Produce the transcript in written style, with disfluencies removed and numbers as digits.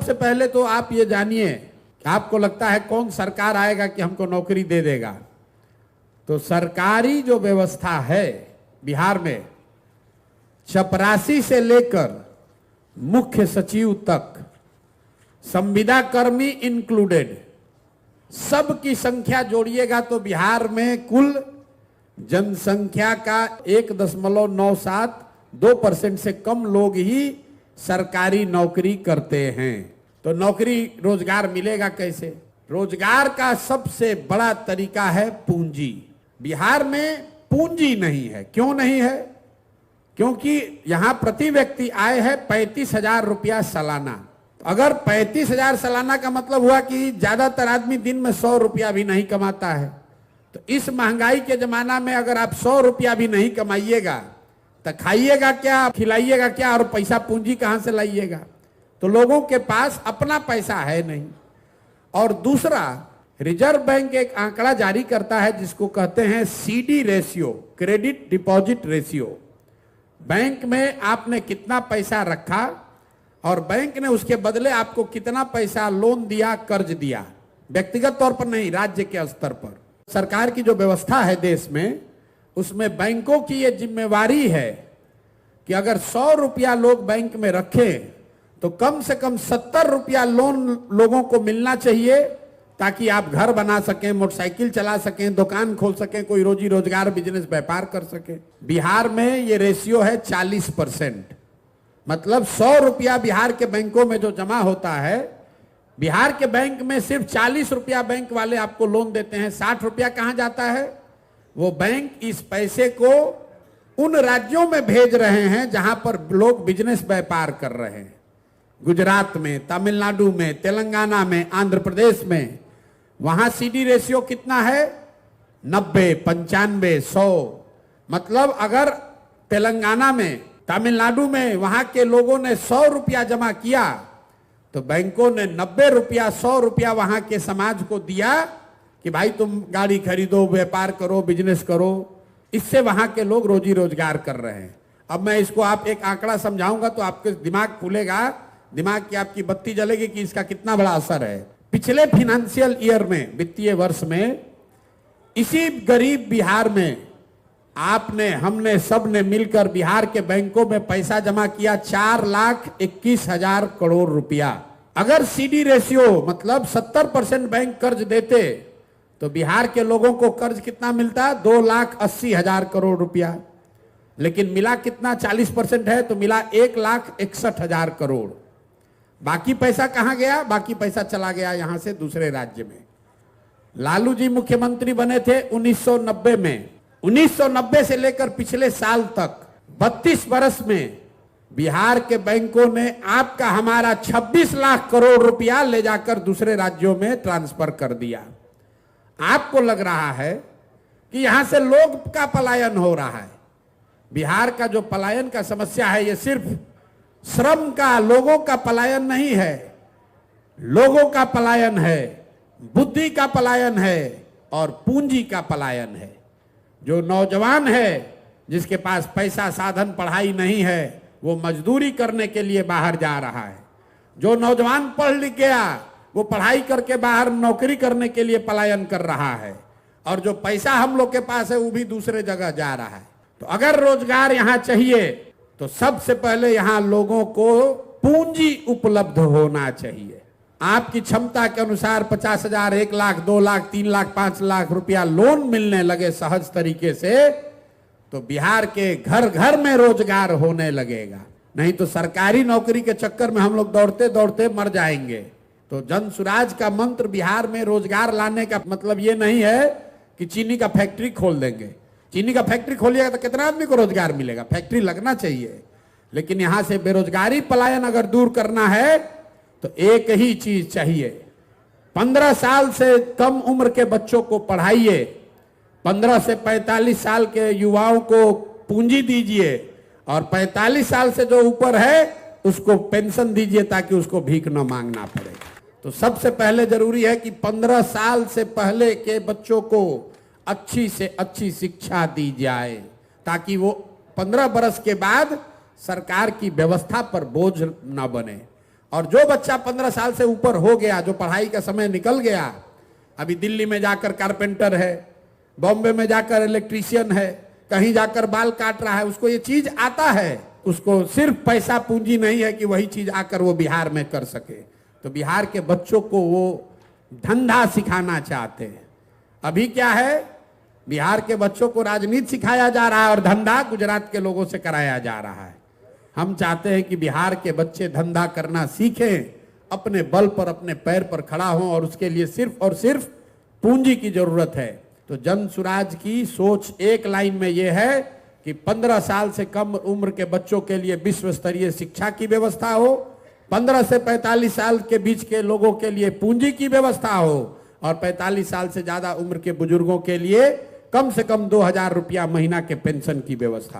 सबसे पहले तो आप ये जानिए कि आपको लगता है कौन सरकार आएगा कि हमको नौकरी दे देगा। तो सरकारी जो व्यवस्था है बिहार में, चपरासी से लेकर मुख्य सचिव तक, संविदा कर्मी इंक्लूडेड, सबकी संख्या जोड़िएगा तो बिहार में कुल जनसंख्या का 1.97-2% से कम लोग ही सरकारी नौकरी करते हैं। तो नौकरी रोजगार मिलेगा कैसे? रोजगार का सबसे बड़ा तरीका है पूंजी। बिहार में पूंजी नहीं है। क्यों नहीं है? क्योंकि यहां प्रति व्यक्ति आय है 35,000 रुपया सालाना। अगर 35,000 सालाना का मतलब हुआ कि ज्यादातर आदमी दिन में 100 रुपया भी नहीं कमाता है। तो इस महंगाई के जमाना में अगर आप 100 रुपया भी नहीं कमाइएगा तो खाइएगा क्या, खिलाइएगा क्या, और पैसा पूंजी कहां से लाइएगा? तो लोगों के पास अपना पैसा है नहीं। और दूसरा, रिजर्व बैंक एक आंकड़ा जारी करता है जिसको कहते हैं CD ratio, credit deposit ratio. Bank में आपने कितना पैसा रखा और बैंक ने उसके बदले आपको कितना पैसा लोन दिया, कर्ज दिया, व्यक्तिगत तौर पर नहीं, राज्य के स्तर पर। सरकार की जो व्यवस्था है देश में, उसमें बैंकों की ये जिम्मेवारी है कि अगर 100 रुपया लोग बैंक में रखें तो कम से कम 70 रुपया लोन लोगों को मिलना चाहिए, ताकि आप घर बना सकें, मोटरसाइकिल चला सकें, दुकान खोल सकें, कोई रोजी रोजगार, बिजनेस, व्यापार कर सकें। बिहार में ये रेशियो है 40%। मतलब 100 रुपया बिहार के बैंकों में जो जमा होता है, बिहार के बैंक में सिर्फ 40 रुपया बैंक वाले आपको लोन देते हैं। 60 रुपया कहां जाता है? वो बैंक इस पैसे को उन राज्यों में भेज रहे हैं जहां पर लोग बिजनेस व्यापार कर रहे हैं। गुजरात में, तमिलनाडु में, तेलंगाना में, आंध्र प्रदेश में। वहां CD रेशियो कितना है? 90, 95, 100। मतलब अगर तेलंगाना में, तमिलनाडु में वहां के लोगों ने 100 रुपया जमा किया तो बैंकों ने 90 रुपया, 100 रुपया वहां के समाज को दिया कि भाई तुम गाड़ी खरीदो, व्यापार करो, बिजनेस करो। इससे वहां के लोग रोजी रोजगार कर रहे हैं। अब मैं इसको आप एक आंकड़ा समझाऊंगा तो आपके दिमाग खुलेगा, दिमाग की आपकी बत्ती जलेगी कि इसका कितना बड़ा असर है। पिछले फाइनेंशियल ईयर में, वित्तीय वर्ष में, इसी गरीब बिहार में आपने, हमने, सब ने मिलकर बिहार के बैंकों में पैसा जमा किया 4,21,000 करोड़ रुपया। अगर CD रेशियो मतलब 70% बैंक कर्ज देते तो बिहार के लोगों को कर्ज कितना मिलता? 2,80,000 करोड़ रुपया। लेकिन मिला कितना? 40% है तो मिला 1,61,000 करोड़। बाकी पैसा कहां गया? बाकी पैसा चला गया यहां से दूसरे राज्य में। लालू जी मुख्यमंत्री बने थे 1990 में। 1990 से लेकर पिछले साल तक 32 बरस में बिहार के बैंकों ने आपका, हमारा 26 लाख करोड़ रुपया ले जाकर दूसरे राज्यों में ट्रांसफर कर दिया। आपको लग रहा है कि यहां से लोग का पलायन हो रहा है। बिहार का जो पलायन का समस्या है, ये सिर्फ श्रम का, लोगों का पलायन नहीं है। लोगों का पलायन है, बुद्धि का पलायन है और पूंजी का पलायन है। जो नौजवान है जिसके पास पैसा, साधन, पढ़ाई नहीं है, वो मजदूरी करने के लिए बाहर जा रहा है। जो नौजवान पढ़ लिख गया वो पढ़ाई करके बाहर नौकरी करने के लिए पलायन कर रहा है। और जो पैसा हम लोग के पास है वो भी दूसरे जगह जा रहा है। तो अगर रोजगार यहां चाहिए तो सबसे पहले यहां लोगों को पूंजी उपलब्ध होना चाहिए। आपकी क्षमता के अनुसार 50,000, 1 लाख, 2 लाख, 3 लाख, 5 लाख रुपया लोन मिलने लगे सहज तरीके से तो बिहार के घर घर में रोजगार होने लगेगा। नहीं तो सरकारी नौकरी के चक्कर में हम लोग दौड़ते दौड़ते मर जाएंगे। तो जन सुराज का मंत्र बिहार में रोजगार लाने का मतलब ये नहीं है कि चीनी का फैक्ट्री खोल देंगे। चीनी का फैक्ट्री खोलिएगा तो कितना आदमी को रोजगार मिलेगा? फैक्ट्री लगना चाहिए। लेकिन यहां से बेरोजगारी पलायन अगर दूर करना है तो एक ही चीज चाहिए, 15 साल से कम उम्र के बच्चों को पढ़ाइए, 15 से 45 साल के युवाओं को पूंजी दीजिए और 45 साल से जो ऊपर है उसको पेंशन दीजिए ताकि उसको भीख न मांगना पड़े। तो सबसे पहले जरूरी है कि 15 साल से पहले के बच्चों को अच्छी से अच्छी शिक्षा दी जाए ताकि वो 15 बरस के बाद सरकार की व्यवस्था पर बोझ न बने। और जो बच्चा 15 साल से ऊपर हो गया, जो पढ़ाई का समय निकल गया, अभी दिल्ली में जाकर कारपेंटर है, बॉम्बे में जाकर इलेक्ट्रीशियन है, कहीं जाकर बाल काट रहा है, उसको ये चीज आता है, उसको सिर्फ पैसा पूंजी नहीं है कि वही चीज आकर वो बिहार में कर सके। तो बिहार के बच्चों को वो धंधा सिखाना चाहते हैं। अभी क्या है, बिहार के बच्चों को राजनीति सिखाया जा रहा है और धंधा गुजरात के लोगों से कराया जा रहा है। हम चाहते हैं कि बिहार के बच्चे धंधा करना सीखें, अपने बल पर अपने पैर पर खड़ा हों, और उसके लिए सिर्फ और सिर्फ पूंजी की जरूरत है। तो जन सुराज की सोच एक लाइन में यह है कि 15 साल से कम उम्र के बच्चों के लिए विश्व स्तरीय शिक्षा की व्यवस्था हो, 15 से 45 साल के बीच के लोगों के लिए पूंजी की व्यवस्था हो, और 45 साल से ज्यादा उम्र के बुजुर्गों के लिए कम से कम 2000 रुपया महीना के पेंशन की व्यवस्था।